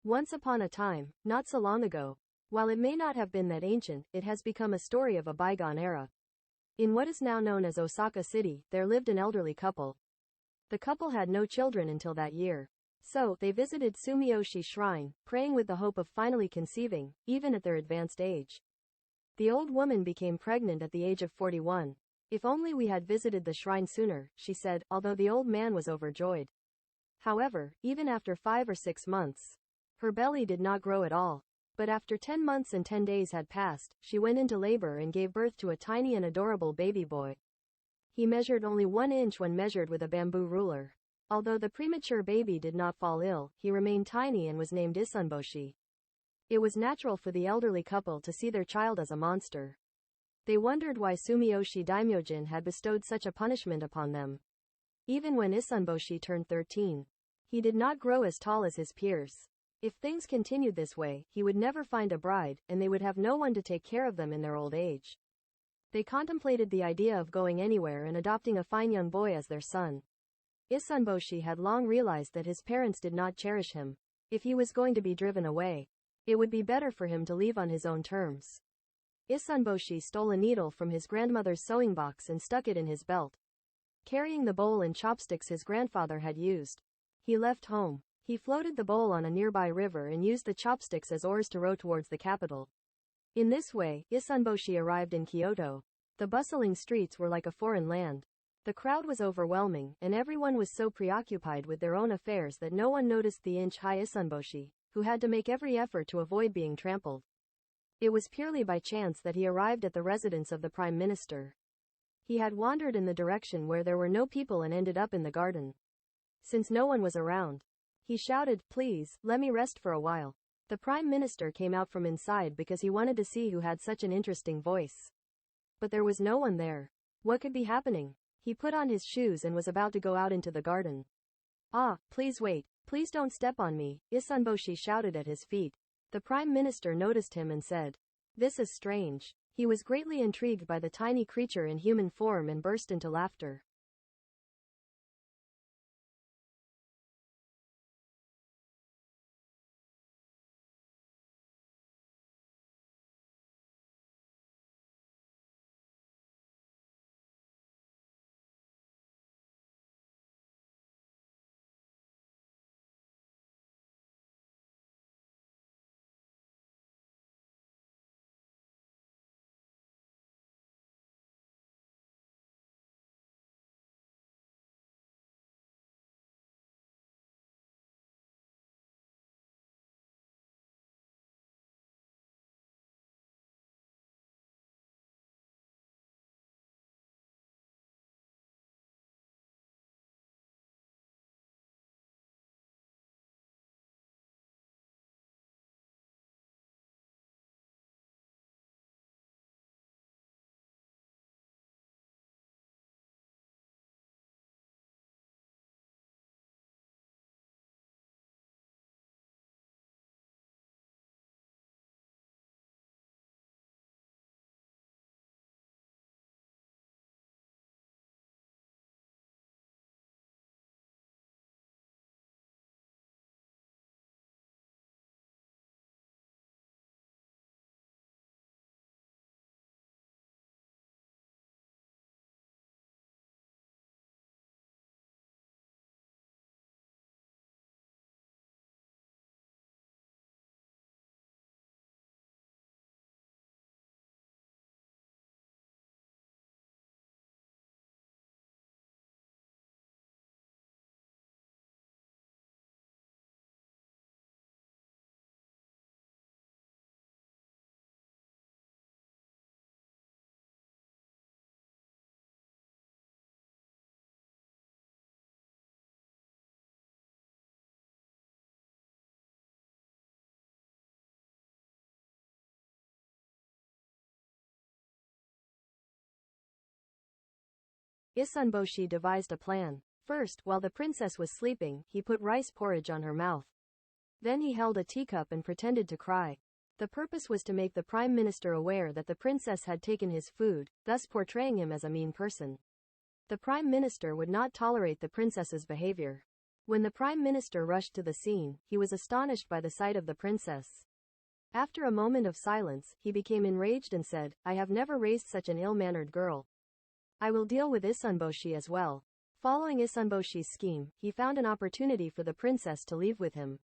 Once upon a time, not so long ago, while it may not have been that ancient, it has become a story of a bygone era. In what is now known as Osaka City, there lived an elderly couple. The couple had no children until that year. So, they visited Issun-boshi shrine, praying with the hope of finally conceiving, even at their advanced age. The old woman became pregnant at the age of 41. If only we had visited the shrine sooner, she said, although the old man was overjoyed. However, even after 5 or 6 months, her belly did not grow at all. But after 10 months and 10 days had passed, she went into labor and gave birth to a tiny and adorable baby boy. He measured only 1 inch when measured with a bamboo ruler. Although the premature baby did not fall ill, he remained tiny and was named Issun-boshi. It was natural for the elderly couple to see their child as a monster. They wondered why Sumiyoshi Daimyojin had bestowed such a punishment upon them. Even when Issun-boshi turned 13, he did not grow as tall as his peers. If things continued this way, he would never find a bride, and they would have no one to take care of them in their old age. They contemplated the idea of going anywhere and adopting a fine young boy as their son. Issun-boshi had long realized that his parents did not cherish him. If he was going to be driven away, it would be better for him to leave on his own terms. Issun-boshi stole a needle from his grandmother's sewing box and stuck it in his belt. Carrying the bowl and chopsticks his grandfather had used, he left home. He floated the bowl on a nearby river and used the chopsticks as oars to row towards the capital. In this way, Issun-boshi arrived in Kyoto. The bustling streets were like a foreign land. The crowd was overwhelming, and everyone was so preoccupied with their own affairs that no one noticed the inch-high Issun-boshi, who had to make every effort to avoid being trampled. It was purely by chance that he arrived at the residence of the Prime Minister. He had wandered in the direction where there were no people and ended up in the garden. Since no one was around, he shouted, "Please, let me rest for a while." The Prime Minister came out from inside because he wanted to see who had such an interesting voice. But there was no one there. What could be happening? He put on his shoes and was about to go out into the garden. "Ah, please wait. Please don't step on me," Issun-boshi shouted at his feet. The Prime Minister noticed him and said, "This is strange." He was greatly intrigued by the tiny creature in human form and burst into laughter. Issun-boshi devised a plan. First, while the princess was sleeping, he put rice porridge on her mouth. Then he held a teacup and pretended to cry. The purpose was to make the Prime Minister aware that the princess had taken his food, thus portraying him as a mean person. The Prime Minister would not tolerate the princess's behavior. When the prime minister rushed to the scene, he was astonished by the sight of the princess. After a moment of silence, he became enraged and said, I have never raised such an ill-mannered girl. I will deal with Issun-boshi as well. Following Issun-boshi's scheme, he found an opportunity for the princess to leave with him.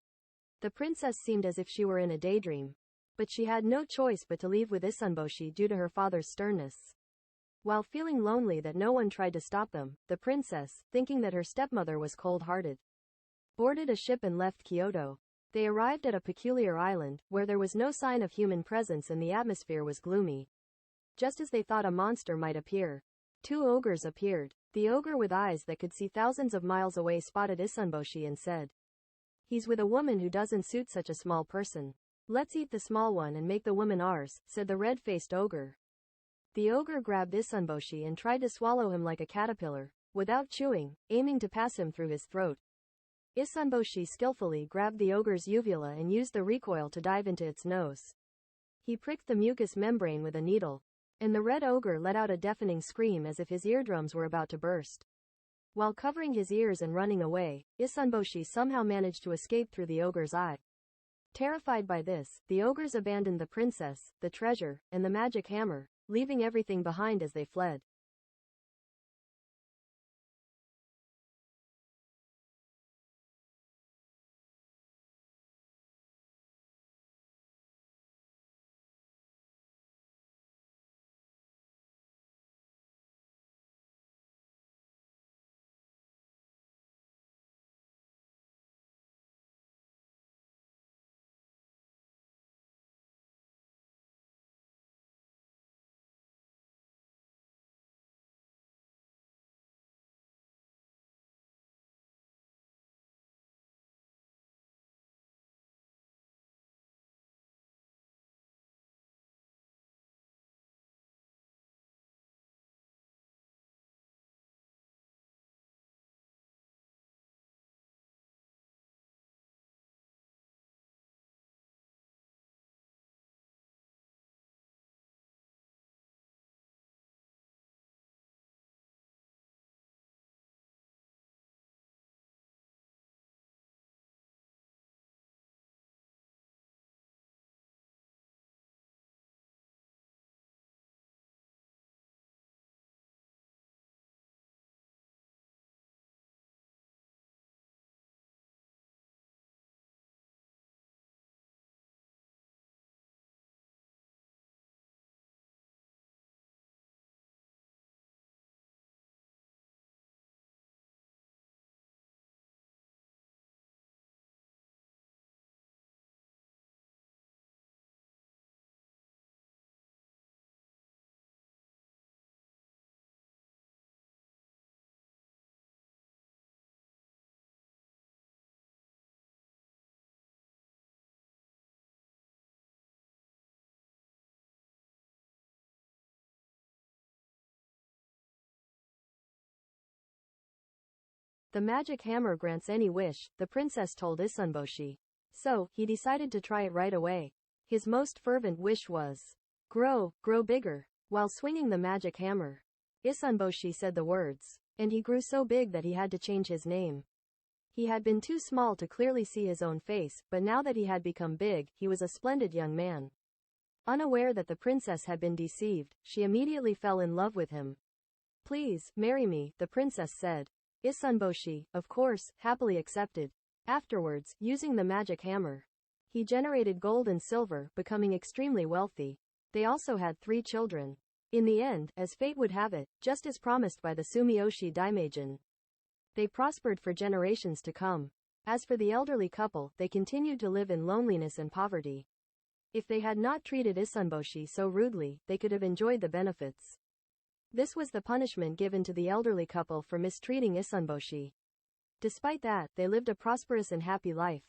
The princess seemed as if she were in a daydream. But she had no choice but to leave with Issun-boshi due to her father's sternness. While feeling lonely that no one tried to stop them, the princess, thinking that her stepmother was cold-hearted, boarded a ship and left Kyoto. They arrived at a peculiar island, where there was no sign of human presence and the atmosphere was gloomy. Just as they thought a monster might appear, 2 ogres appeared. The ogre with eyes that could see thousands of miles away spotted Issun-boshi and said, He's with a woman who doesn't suit such a small person. Let's eat the small one and make the woman ours, said the red-faced ogre. The ogre grabbed Issun-boshi and tried to swallow him like a caterpillar, without chewing, aiming to pass him through his throat. Issun-boshi skillfully grabbed the ogre's uvula and used the recoil to dive into its nose. He pricked the mucous membrane with a needle, and the red ogre let out a deafening scream as if his eardrums were about to burst. While covering his ears and running away, Issun-boshi somehow managed to escape through the ogre's eye. Terrified by this, the ogres abandoned the princess, the treasure, and the magic hammer, leaving everything behind as they fled. The magic hammer grants any wish, the princess told Issun-boshi. So, he decided to try it right away. His most fervent wish was, grow bigger. While swinging the magic hammer, Issun-boshi said the words, and he grew so big that he had to change his name. He had been too small to clearly see his own face, but now that he had become big, he was a splendid young man. Unaware that the princess had been deceived, she immediately fell in love with him. Please, marry me, the princess said. Issun-boshi, of course, happily accepted. Afterwards, using the magic hammer, he generated gold and silver, becoming extremely wealthy. They also had 3 children. In the end, as fate would have it, just as promised by the Sumiyoshi Daimajin, they prospered for generations to come. As for the elderly couple, they continued to live in loneliness and poverty. If they had not treated Issun-boshi so rudely, they could have enjoyed the benefits. This was the punishment given to the elderly couple for mistreating Issun-boshi. Despite that, they lived a prosperous and happy life.